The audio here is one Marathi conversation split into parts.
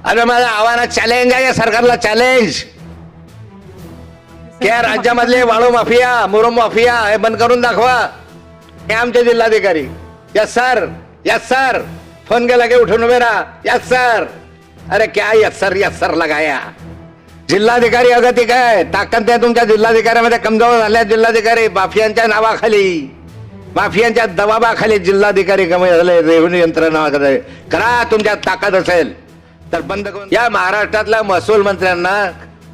अरे माझं आव्हान चॅलेंज आहे या सरकारला, चॅलेंज की या राज्यामधले वाळू माफिया, मुरुम माफिया हे बंद करून दाखवा. हे आमचे जिल्हाधिकारी. Yes sir, yes sir. Phone केला की उठून उभे राहा. Yes sir. अरे क्या यस सर लगाया. जिल्हाधिकारी अगतिक आहे. ताकद आहे तुमच्या जिल्हाधिकाऱ्यामध्ये. कमजोर झाल्या जिल्हाधिकारी. माफियांच्या नावाखाली, माफियांच्या दबावाखाली जिल्हाधिकारी कमी झाले. रेव्हेन्यू यंत्रणा करा. तुमच्यात ताकद असेल तर बंद करून. या महाराष्ट्रातल्या महसूल मंत्र्यांना,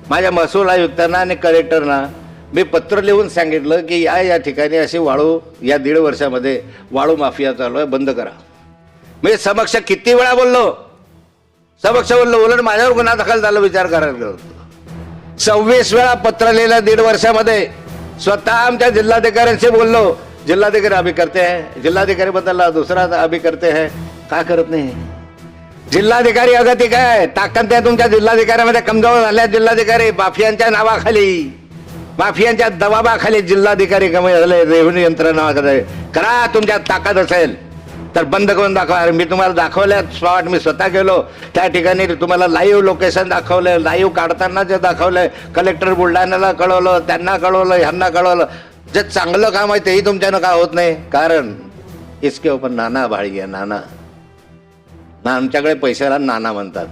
माझ्या महसूल आयुक्तांना आणि कलेक्टरना मी पत्र लिहून सांगितलं की या ठिकाणी अशी वाळू, या 1.5 वर्षामध्ये वाळू माफिया चालू आहे, बंद करा. मी समक्ष किती वेळा बोललो, समक्ष बोललो. उलट माझ्यावर गुन्हा दाखल झाला, विचार करायला होतो. 26 वेळा पत्र लिहिलं 1.5 वर्षामध्ये. स्वतः आमच्या जिल्हाधिकाऱ्यांशी बोललो. जिल्हाधिकारी अभी करते हैं, जिल्हाधिकारी बदलला, दुसरा अभी करते हैं. का करत नाही? जिल्हाधिकारी अगतिक आहे. ताकद आहे तुमच्या जिल्हाधिकाऱ्यामध्ये. कमजोर झाल्या जिल्हाधिकारी. माफियांच्या नावाखाली, माफियांच्या दबावाखाली जिल्हाधिकारी कमी झाले. रेव्हेन्यू यंत्रणा करा. तुमच्यात ताकद असेल तर बंद करून दाखवा. मी तुम्हाला दाखवल्या स्पॉट. मी स्वतः गेलो त्या ठिकाणी. तुम्हाला लाईव्ह लोकेशन दाखवलं, लाईव्ह काढताना जे दाखवलंय. कलेक्टर बुलढाण्याला कळवलं, त्यांना कळवलं, ह्यांना कळवलं. जे चांगलं काम आहे तेही तुमच्यानं का होत नाही? कारण इसके ऊपर नाना भाळी आहे. नाना ना, आमच्याकडे पैशाला नाना म्हणतात.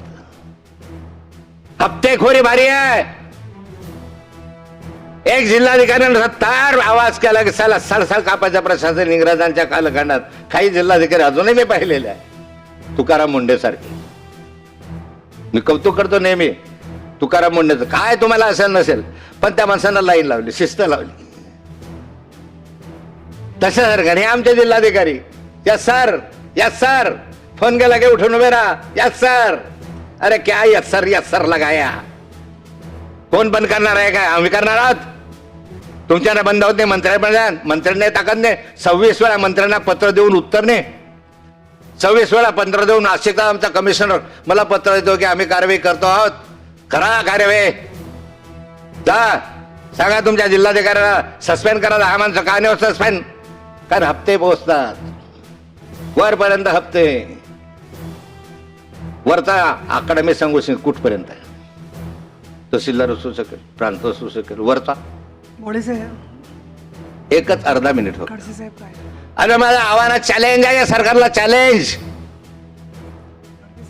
हप्तेखोरी भारी आहे. एक जिल्हाधिकाऱ्याने सत्तार आवाज केला की चला सळसळ कापायचा प्रशासन इंग्रजांच्या कालखंडात. काही जिल्हाधिकारी अजूनही मी पाहिलेले आहे. तुकाराम मुंडे सारखे. मी कौतुक करतो नेहमी तुकाराम मुंडेचं. काय तुम्हाला असेल नसेल, पण त्या माणसांना लाईन लावली, शिस्त लावली. तसं सरकार हे आमचे जिल्हाधिकारी. Yes sir, yes sir. Phone केला की उठून उभे राहा. Yes sir. अरे क्या यस सर लगाया. कोण बंद करणार आहे? काय आम्ही करणार आहोत? तुमच्याने बंद होत नाही. मंत्र्यांनी ताकद नाही. 26 वेळा मंत्र्यांना पत्र देऊन उत्तर नाही. 26 वेळा पत्र देऊन नाशिकचा आमचा कमिशनर मला पत्र देतो की आम्ही कारवाई करतो आहोत. करा कारवाई. जा सांगा तुमच्या जिल्हाधिकाऱ्याला सस्पेंड करा. हा माणसं का नाही सस्पेंड? कारण हप्ते पोहोचतात वरपर्यंत. हप्ते वरचा आकडा मी सांगू शकेल कुठपर्यंत आहे. तहसीलदार असू शकेल, प्रांत असू शकेल, वरचा एकच अर्धा मिनिट होत. अरे माझं आव्हान चॅलेंज आहे या सरकारला, चॅलेंज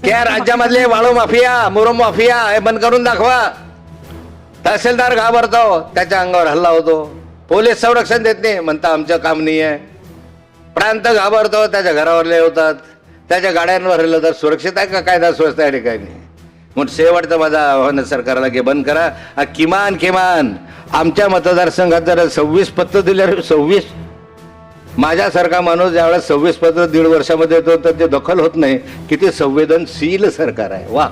की या राज्यामधले वाळू माफिया, मुरुम माफिया हे बंद करून दाखवा. तहसीलदार घाबरतो, त्याच्या अंगावर हल्ला होतो. पोलीस संरक्षण देत नाही, म्हणता आमचं काम नाही आहे. प्रांत घाबरतो, त्याच्या घरावरले होतात, त्याच्या गाड्यांवर हल्लं. तर सुरक्षित आहे का कायदा सुव्यवस्था या ठिकाणी? म्हणून शेवटचं माझं आव्हान सरकारला की बंद करा. किमान आमच्या मतदारसंघात जर 26 पत्र दिले, 26 माझ्यासारखा माणूस ज्यावेळेस 26 पत्र 1.5 वर्षामध्ये येतो तर ते दखल होत नाही. किती संवेदनशील सरकार आहे. वा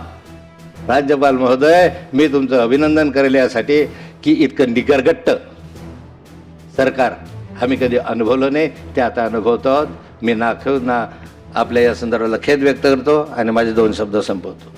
राज्यपाल महोदय, मी तुमचं अभिनंदन करेल यासाठी की इतकं निगरगट्ट सरकार आम्ही कधी अनुभवलं नाही. ते आता अनुभवतो आहोत. मी ना आपल्या या संदर्भाला खेद व्यक्त करतो आणि माझे 2 शब्द संपवतो.